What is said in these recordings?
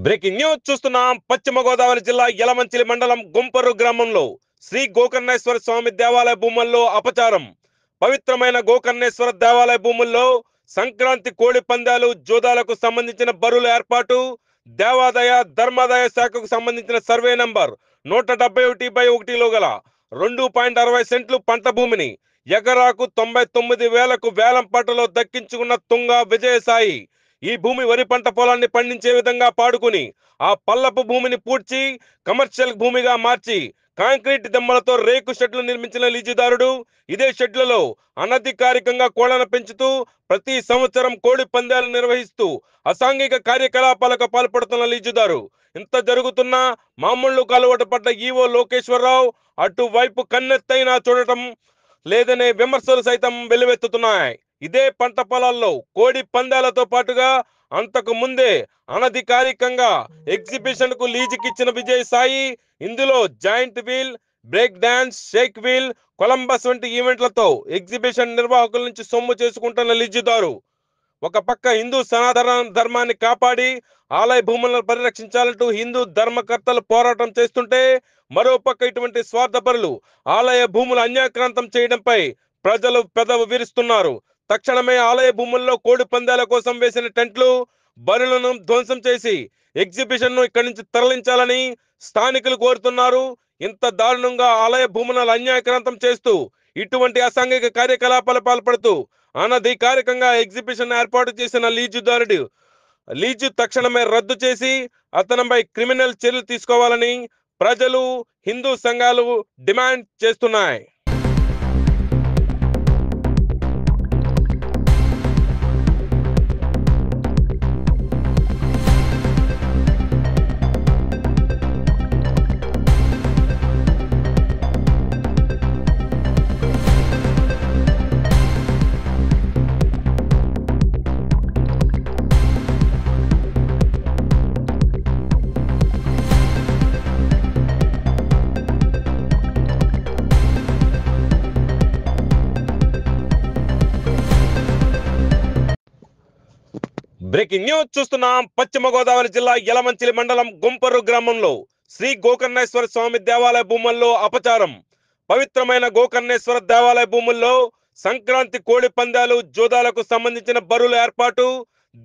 Breaking news చూస్తున్నాం. పశ్చిమ గోదావరి జిల్లా యలమంచిలి మండలం గుంపర్రు గ్రామంలో శ్రీ గోకర్ణేశ్వర స్వామి దేవాలయ భూముల్లో అపచారం. పవిత్రమైన గోకర్ణేశ్వర దేవాలయ భూముల్లో సంక్రాంతి కోడి పందాలు, జోదాలకు సంబంధించిన బరుల ఏర్పాటు, దేవాదాయ ధర్మాదాయ శాఖకు సంబంధించిన సర్వే నంబర్ 171/1లో గల 2.60 సెంట్లు పంట భూమిని ఎకరాకు 99,000కు వేలం పాటలో దక్కించుకున్న తుంగ విజయసాయి ఈ భూమి వరి పంట పొలాన్ని పండించే విధంగా పాడుకుని ఆ పల్లపు భూమిని పూడ్చి కమర్షియల్ భూమిగా మార్చి కాంక్రీట్ దిమ్మలతో రేకు షెడ్లు నిర్మించిన లీజుదారుడు ఇదే షెడ్లలో అనధికారికంగా కోళ్లను పెంచుతూ ప్రతి సంవత్సరం కోడి పందాలు నిర్వహిస్తూ అసాంఘిక కార్యకలాపాలకు పాల్పడుతున్న లీజుదారు. ఇంత జరుగుతున్నా మామూళ్లు అలవాటు పడ్డ ఈవో లోకేశ్వరరావు అటువైపు కన్నెత్తైనా చూడటం లేదనే విమర్శలు సైతం వెల్లువెత్తుతున్నాయి. ఇదే పంట పొలాల్లో కోడి పందాలతో పాటుగా అంతకు ముందే అనధికారికంగా ఎగ్జిబిషన్ కు లీజుకిచ్చిన విజయసాయి ఇందులో giant wheel, break dance, shake wheel, Columbus వంటి ఈవెంట్లతో ఎగ్జిబిషన్ నిర్వాహకుల నుంచి సొమ్ము చేసుకుంటున్న లీజుదారు ఒక పక్క హిందూ సనాతన ధర్మాన్ని కాపాడి ఆలయ భూములను పరిరక్షించాలంటూ హిందూ ధర్మకర్తలు పోరాటం చేస్తుంటే, మరో పక్క ఇటువంటి స్వార్థపరులు ఆలయ భూములు అన్యాక్రాంతం చేయడంపై ప్రజలు పెదవి విరుస్తున్నారు. తక్షణమే ఆలయ భూముల్లో కోడి పందాల కోసం వేసిన టెంట్లు, బరులను ధ్వంసం చేసి ఎగ్జిబిషన్ ను ఇక్కడి నుంచి తరలించాలని స్థానికులు కోరుతున్నారు. ఇంత దారుణంగా ఆలయ భూములను అన్యాక్రాంతం చేస్తూ ఇటువంటి అసాంఘిక కార్యకలాపాలు పాల్పడుతూ అనధికారికంగా ఎగ్జిబిషన్ ఏర్పాటు చేసిన లీజుదారుడు లీజు తక్షణమే రద్దు చేసి అతనిపై క్రిమినల్ చర్యలు తీసుకోవాలని ప్రజలు, హిందూ సంఘాలు డిమాండ్ చేస్తున్నాయి. బ్రేకింగ్ న్యూస్ చూస్తున్నాం. పశ్చిమ గోదావరి జిల్లా యలమంచిలి మండలం గుంపర్రు గ్రామంలో శ్రీ గోకర్ణేశ్వర స్వామి దేవాలయ భూముల్లో అపచారం. పవిత్రమైన గోకర్ణేశ్వర దేవాలయ భూముల్లో సంక్రాంతి కోడి పందాలు, జోదాలకు సంబంధించిన బరుల ఏర్పాటు,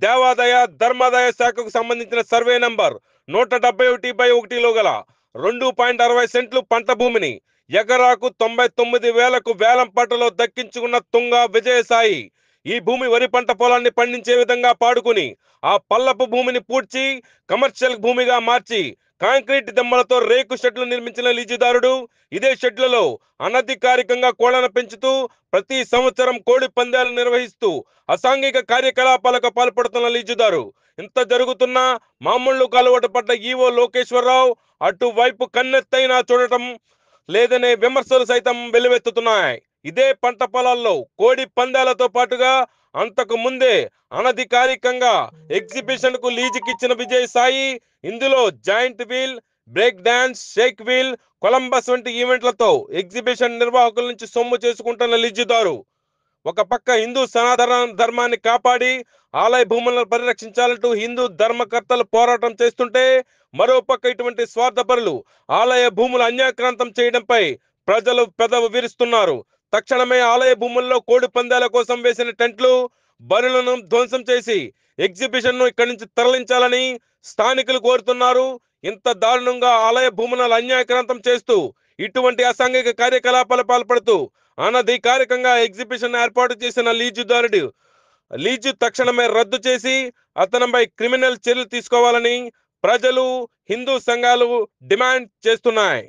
దేవాదాయ ధర్మాదాయ శాఖకు సంబంధించిన సర్వే నంబర్ 171/1లో గల 2.60 సెంట్లు పంట భూమిని ఎకరాకు 99,000కు వేలం పాటలో దక్కించుకున్న తుంగ విజయసాయి ఈ భూమి వరి పంట పొలాన్ని పండించే విధంగా పాడుకుని ఆ పల్లపు భూమిని పూడ్చి కమర్షియల్ భూమిగా మార్చి కాంక్రీట్ దిమ్మలతో రేకు షెడ్లు నిర్మించిన లీజుదారుడు ఇదే షెడ్లలో అనధికారికంగా కోళ్లను పెంచుతూ ప్రతి సంవత్సరం కోడి పందాలు నిర్వహిస్తూ అసాంఘిక కార్యకలాపాలకు పాల్పడుతున్న లీజుదారు. ఇంత జరుగుతున్నా మామూళ్లు అలవాటు పడ్డ ఈవో లోకేశ్వరరావు అటువైపు కన్నెత్తైనా చూడటం లేదనే విమర్శలు సైతం వెల్లువెత్తుతున్నాయి. ఇదే పంట పొలాల్లో కోడి పందాలతో పాటుగా అంతకు ముందే అనధికారికంగా ఎగ్జిబిషన్ కు లీజుకిచ్చిన విజయసాయి ఇందులో giant wheel, break dance, shake wheel, Columbus వంటి ఈవెంట్లతో ఎగ్జిబిషన్ నిర్వాహకుల నుంచి సొమ్ము చేసుకుంటున్న లీజుదారు. ఒక పక్క హిందూ సనాతన ధర్మాన్ని కాపాడి ఆలయ భూములను పరిరక్షించాలంటూ హిందూ ధర్మకర్తలు పోరాటం చేస్తుంటే, మరో పక్క ఇటువంటి స్వార్థపరులు ఆలయ భూములు అన్యాక్రాంతం చేయడంపై ప్రజలు పెదవి విరుస్తున్నారు. తక్షణమే ఆలయ భూముల్లో కోడి పందాల కోసం వేసిన టెంట్లు, బరులను ధ్వంసం చేసి ఎగ్జిబిషన్ ను ఇక్కడి నుంచి తరలించాలని స్థానికులు కోరుతున్నారు. ఇంత దారుణంగా ఆలయ భూములను అన్యాక్రాంతం చేస్తూ ఇటువంటి అసాంఘిక కార్యకలాపాలు పాల్పడుతూ అనధికారికంగా ఎగ్జిబిషన్ ఏర్పాటు చేసిన లీజుదారుడు లీజు తక్షణమే రద్దు చేసి అతనిపై క్రిమినల్ చర్యలు తీసుకోవాలని ప్రజలు, హిందూ సంఘాలు డిమాండ్ చేస్తున్నాయి.